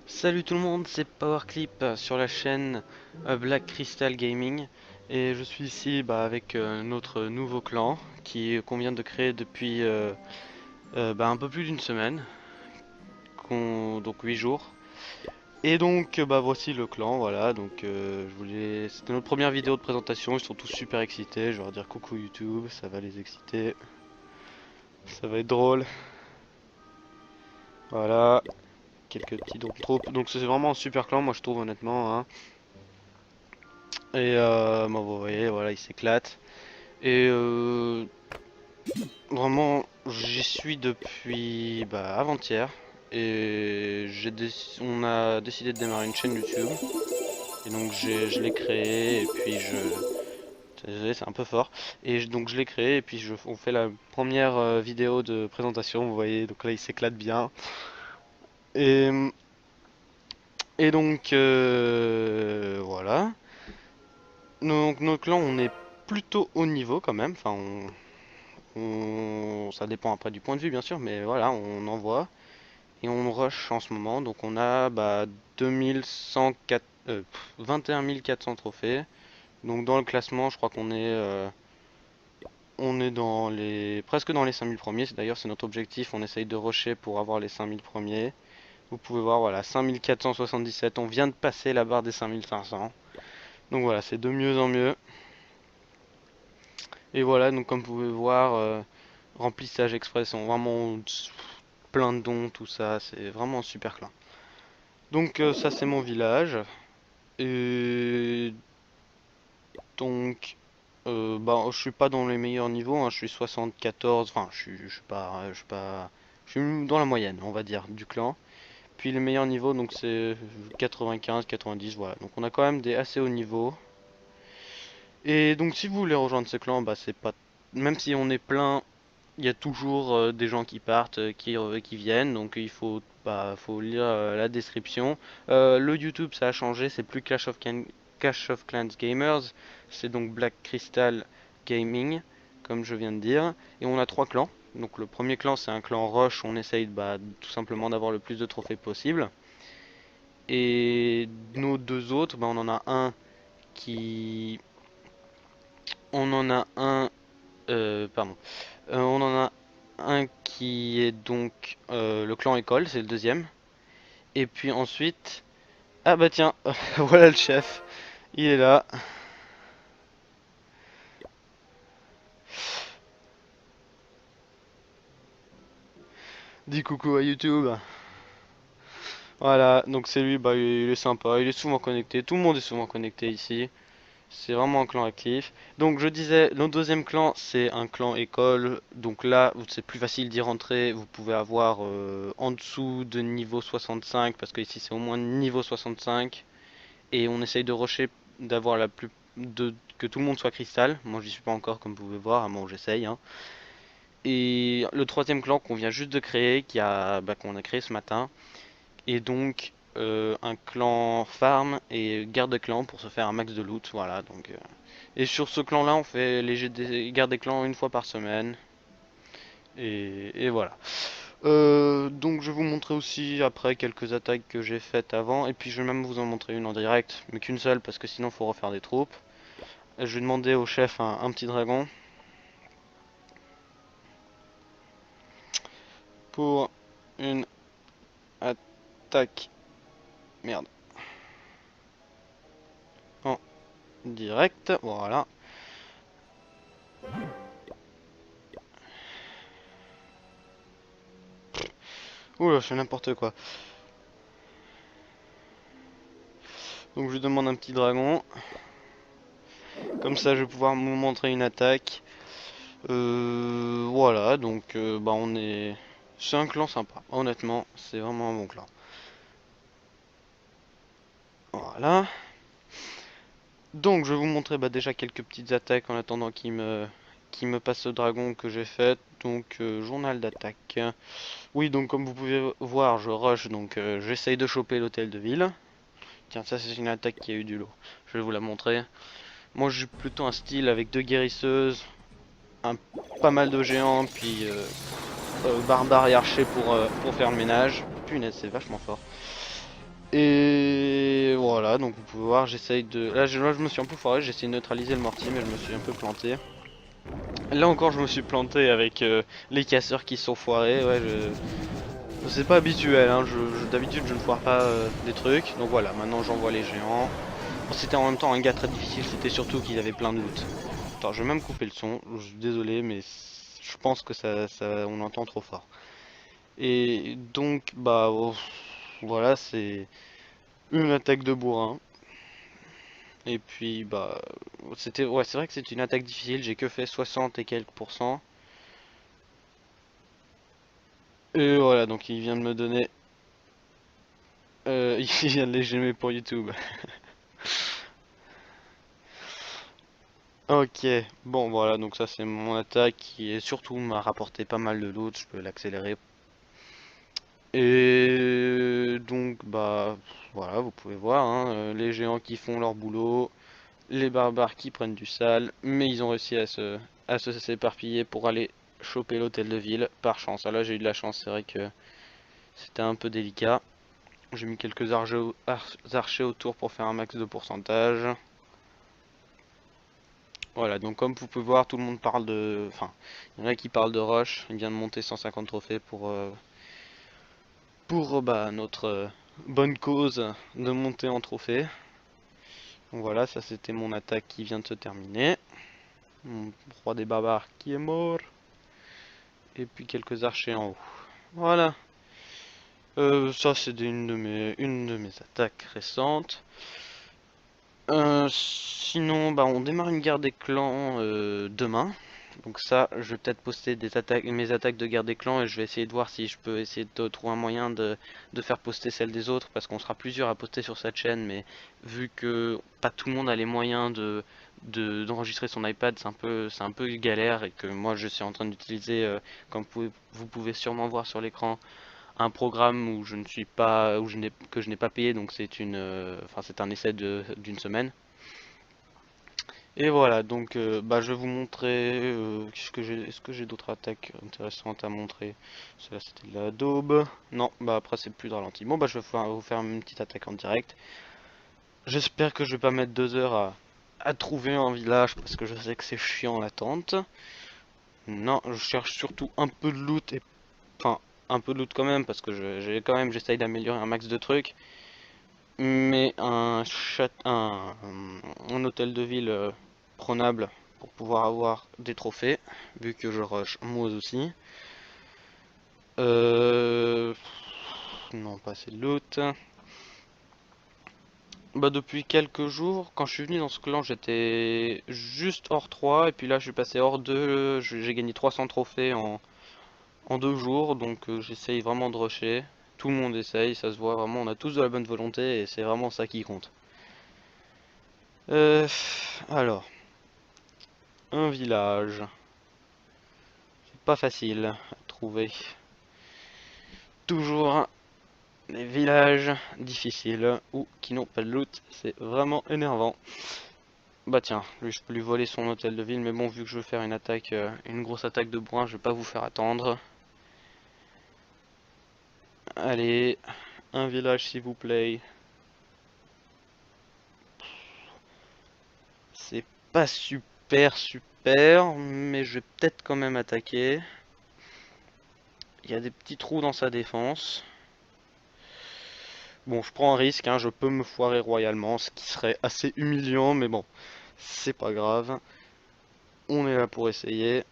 Salut tout le monde, c'est Powerclip sur la chaîne Black Crystal Gaming et je suis ici avec notre nouveau clan qu'on vient de créer depuis un peu plus d'une semaine, donc 8 jours. Et donc voici le clan, voilà, donc c'était notre première vidéo de présentation, ils sont tous super excités, je vais leur dire coucou YouTube, ça va les exciter, ça va être drôle, voilà, quelques petits dons de troupes, donc c'est vraiment un super clan moi je trouve honnêtement, hein. Et vous voyez, voilà, il s'éclate. Et vraiment, j'y suis depuis avant-hier. Et on a décidé de démarrer une chaîne YouTube. Et donc je l'ai créé et puis désolé, c'est un peu fort. Donc je l'ai créé et puis on fait la première vidéo de présentation. Vous voyez, donc là il s'éclate bien. Et, et donc voilà. Donc nos clans, on est plutôt haut niveau quand même. Enfin, ça dépend après du point de vue bien sûr, mais voilà, on envoie et on rush en ce moment. Donc on a 2104, 21 400 trophées. Donc dans le classement, je crois on est dans presque dans les 5000 premiers. D'ailleurs, c'est notre objectif. On essaye de rusher pour avoir les 5000 premiers. Vous pouvez voir, voilà, 5477. On vient de passer la barre des 5500. Donc voilà, c'est de mieux en mieux. Et voilà, donc comme vous pouvez voir, remplissage express, on vraiment plein de dons, tout ça, c'est vraiment un super clan. Donc ça c'est mon village. Et donc je suis pas dans les meilleurs niveaux, hein, je suis 74, enfin je suis dans la moyenne, on va dire, du clan. Puis les meilleurs niveaux donc c'est 95, 90, voilà. Donc on a quand même des assez hauts niveaux. Et donc si vous voulez rejoindre ce clan, c'est pas même si on est plein, il y a toujours des gens qui partent, qui viennent, donc faut lire la description. Le YouTube ça a changé, c'est plus Clash of Clans Gamers, c'est donc Black Crystal Gaming, comme je viens de dire. Et on a trois clans. Donc le premier clan c'est un clan Rush, on essaye tout simplement d'avoir le plus de trophées possible. Et nos deux autres, on en a un qui... On en a un... pardon. On en a un qui est donc le clan école, c'est le deuxième. Et puis ensuite, ah bah tiens, voilà le chef, il est là. Dis coucou à YouTube. Voilà, donc c'est lui, il est sympa, il est souvent connecté, tout le monde est souvent connecté ici. C'est vraiment un clan actif. Donc je disais, notre deuxième clan, c'est un clan école. Donc là, c'est plus facile d'y rentrer. Vous pouvez avoir en dessous de niveau 65, parce que ici c'est au moins niveau 65. Et on essaye de rusher, d'avoir que tout le monde soit cristal. Moi j'y suis pas encore comme vous pouvez voir, à moi j'essaye, hein. Et le troisième clan qu'on vient juste de créer, qu'on a créé ce matin, est donc un clan farm et garde clan pour se faire un max de loot. Voilà, donc et sur ce clan là on fait les gardes des clans une fois par semaine. Et voilà. Donc je vais vous montrer aussi après quelques attaques que j'ai faites avant. Et puis je vais même vous en montrer une en direct. Mais qu'une seule parce que sinon il faut refaire des troupes. Je vais demander au chef un petit dragon. Pour une attaque. Merde. En direct. Voilà. Oula, je fais n'importe quoi. Donc je demande un petit dragon. Comme ça je vais pouvoir vous montrer une attaque. Voilà, donc on est... C'est un clan sympa. Honnêtement, c'est vraiment un bon clan. Voilà. Donc je vais vous montrer déjà quelques petites attaques en attendant qu'il me passe ce dragon que j'ai fait. Donc journal d'attaque. Oui, donc comme vous pouvez voir, je rush, donc j'essaye de choper l'hôtel de ville. Tiens, ça c'est une attaque qui a eu du lot. Je vais vous la montrer. Moi j'ai plutôt un style avec deux guérisseuses, pas mal de géants, puis barbare et archer pour faire le ménage. Punaise, c'est vachement fort. Et voilà, donc vous pouvez voir, j'essaye de... Là, je me suis un peu foiré, j'ai essayé de neutraliser le mortier, mais je me suis un peu planté. Là encore, je me suis planté avec les casseurs qui sont foirés. Ouais, c'est pas habituel, hein. D'habitude, je ne foire pas des trucs. Donc voilà, maintenant j'envoie les géants. Bon, c'était en même temps un gars très difficile, c'était surtout qu'il avait plein de loot. Attends, je vais même couper le son, je suis désolé, mais je pense que on entend trop fort. Et donc, bah, oh, voilà, c'est une attaque de bourrin. Et puis, bah, ouais, c'est vrai que c'est une attaque difficile, j'ai que fait 60 et quelques pourcents. Et voilà, donc il vient de me donner, il vient de les gémer pour YouTube. Ok, bon voilà, donc ça c'est mon attaque qui est surtout m'a rapporté pas mal de loot, je peux l'accélérer. Et donc bah voilà, vous pouvez voir, hein, les géants qui font leur boulot, les barbares qui prennent du sale, mais ils ont réussi à se s'éparpiller pour aller choper l'hôtel de ville par chance. Ah, là j'ai eu de la chance, c'est vrai que c'était un peu délicat. J'ai mis quelques archers autour pour faire un max de pourcentage. Voilà, donc comme vous pouvez voir, tout le monde parle de... Enfin, il y en a qui parlent de Rush. Il vient de monter 150 trophées pour bah, notre bonne cause de monter en trophée. Donc voilà, ça c'était mon attaque qui vient de se terminer. Mon roi des barbares qui est mort. Et puis quelques archers en haut. Voilà. Ça c'est une de mes attaques récentes. Sinon, bah, on démarre une guerre des clans demain. Donc ça, je vais peut-être poster mes attaques de guerre des clans et je vais essayer de voir si je peux essayer de trouver un moyen de faire poster celles des autres parce qu'on sera plusieurs à poster sur cette chaîne, mais vu que pas tout le monde a les moyens d'enregistrer son iPad, c'est un peu galère et que moi je suis en train d'utiliser, comme vous pouvez sûrement voir sur l'écran, un programme où je ne suis pas, que je n'ai pas payé, donc enfin c'est un essai d'une semaine. Et voilà, donc bah, je vais vous montrer est-ce que j'ai d'autres attaques intéressantes à montrer. Cela c'était de la daube. Non, bah après c'est plus de ralenti. Bon bah je vais vous faire une petite attaque en direct. J'espère que je vais pas mettre 2 heures à trouver un village parce que je sais que c'est chiant l'attente. Non, je cherche surtout un peu de loot et enfin un peu de loot quand même parce que j'ai quand même j'essaye d'améliorer un max de trucs. Mais un hôtel de ville prenable pour pouvoir avoir des trophées, vu que je rush moi aussi. Euh... Non, pas assez de loot. Bah depuis quelques jours, quand je suis venu dans ce clan, j'étais juste hors 3, et puis là je suis passé hors 2, j'ai gagné 300 trophées en 2 jours, donc j'essaye vraiment de rusher. Tout le monde essaye, ça se voit vraiment, on a tous de la bonne volonté, et c'est vraiment ça qui compte. Euh, alors, un village. C'est pas facile à trouver. Toujours des villages difficiles ou qui n'ont pas de loot. C'est vraiment énervant. Bah tiens, lui je peux lui voler son hôtel de ville, mais bon, vu que je veux faire une attaque, une grosse attaque de bourrin, je vais pas vous faire attendre. Allez, un village s'il vous plaît. C'est pas super, mais je vais peut-être quand même attaquer. Il y a des petits trous dans sa défense. Bon, je prends un risque, hein, je peux me foirer royalement, ce qui serait assez humiliant, mais bon, c'est pas grave. On est là pour essayer.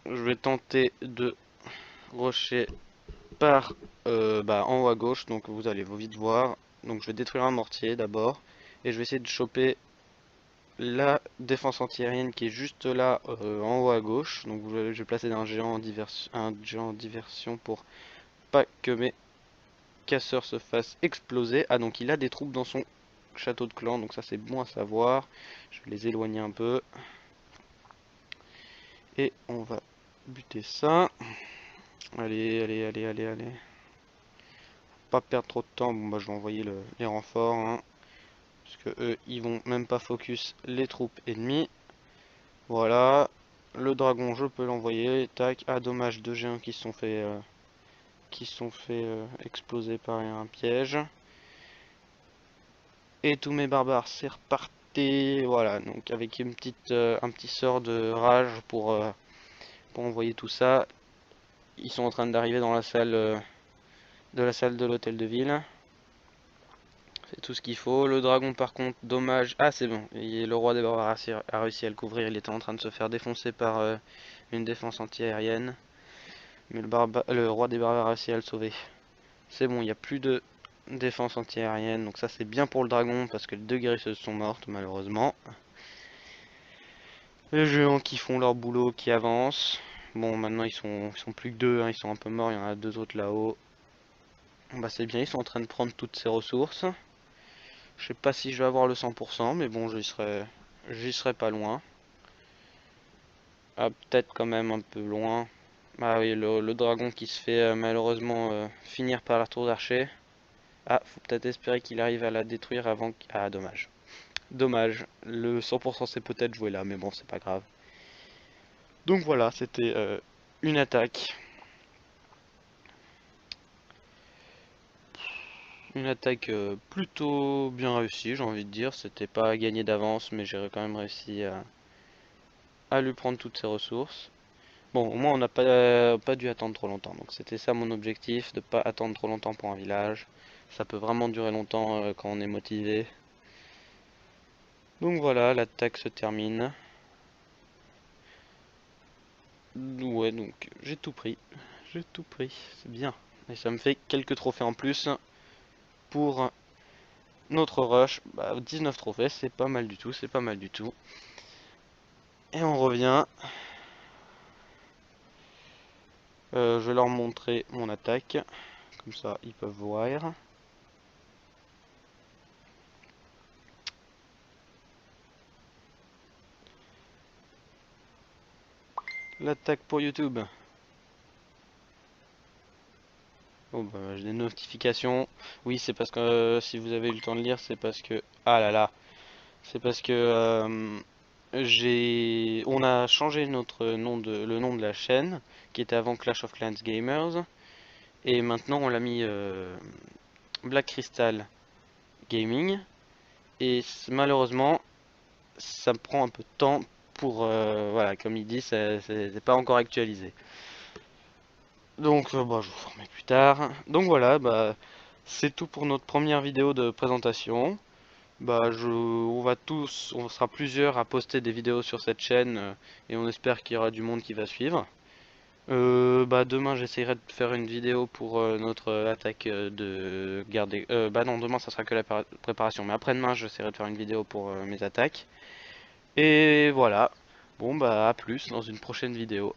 Je vais tenter de rusher par bah, en haut à gauche, donc vous allez vite voir. Donc je vais détruire un mortier d'abord, et je vais essayer de choper la défense antiaérienne qui est juste là en haut à gauche. Donc je vais placer un géant en diversion pour pas que mes casseur se fasse exploser. Ah, donc il a des troupes dans son château de clan, donc ça c'est bon à savoir. Je vais les éloigner un peu. Et on va buter ça. Allez. Pas perdre trop de temps. Bon bah je vais envoyer les renforts, hein, parce que eux ils vont même pas focus les troupes ennemies. Voilà. Le dragon je peux l'envoyer. Tac. Ah dommage, 2 géants qui se sont fait exploser par un piège. Et tous mes barbares, c'est reparti. Voilà, donc avec une petite, un petit sort de rage pour envoyer tout ça. Ils sont en train d'arriver dans la salle de l'hôtel de ville. C'est tout ce qu'il faut. Le dragon, par contre, dommage. Ah, c'est bon. Et le roi des barbares a réussi à le couvrir. Il était en train de se faire défoncer par une défense anti-aérienne. Mais le roi des barbares a réussi à le sauver. C'est bon, il n'y a plus de défense anti-aérienne. Donc ça, c'est bien pour le dragon parce que les deux guérisseuses sont mortes, malheureusement. Les géants qui font leur boulot, qui avancent. Bon, maintenant, ils sont plus que deux, hein. Ils sont un peu morts. Il y en a deux autres là-haut. Bah, c'est bien. Ils sont en train de prendre toutes ces ressources. Je sais pas si je vais avoir le 100%, mais bon, j'y serai pas loin. Ah, peut-être quand même un peu loin. Ah oui, le dragon qui se fait malheureusement finir par la tour d'archer. Ah, faut peut-être espérer qu'il arrive à la détruire avant que... Ah, dommage. Dommage. Le 100% c'est peut-être joué là, mais bon, c'est pas grave. Donc voilà, c'était une attaque. Une attaque plutôt bien réussie, j'ai envie de dire. C'était pas gagné d'avance, mais j'ai quand même réussi à lui prendre toutes ses ressources. Bon, au moins on n'a pas dû attendre trop longtemps. Donc c'était ça mon objectif, de pas attendre trop longtemps pour un village. Ça peut vraiment durer longtemps quand on est motivé. Donc voilà, l'attaque se termine. Ouais, donc j'ai tout pris. J'ai tout pris, c'est bien. Et ça me fait quelques trophées en plus pour notre rush. Bah, 19 trophées, c'est pas mal du tout, c'est pas mal du tout. Et on revient. Je vais leur montrer mon attaque. Comme ça, ils peuvent voir. L'attaque pour YouTube. Oh bah, j'ai des notifications. Oui, c'est parce que si vous avez eu le temps de lire, c'est parce que... Ah là là. C'est parce que on a changé le nom de la chaîne, qui était avant Clash of Clans Gamers. Et maintenant, on l'a mis Black Crystal Gaming. Et malheureusement, ça me prend un peu de temps pour... voilà, comme il dit, c'est pas encore actualisé. Donc, bah, je vous remets plus tard. Donc voilà, bah, c'est tout pour notre première vidéo de présentation. Bah, on sera plusieurs à poster des vidéos sur cette chaîne et on espère qu'il y aura du monde qui va suivre. Bah, demain, j'essaierai de faire une vidéo pour notre attaque de garder. Bah non, demain, ça sera que la préparation. Mais après-demain, j'essaierai de faire une vidéo pour mes attaques. Et voilà. Bon, bah, à plus dans une prochaine vidéo.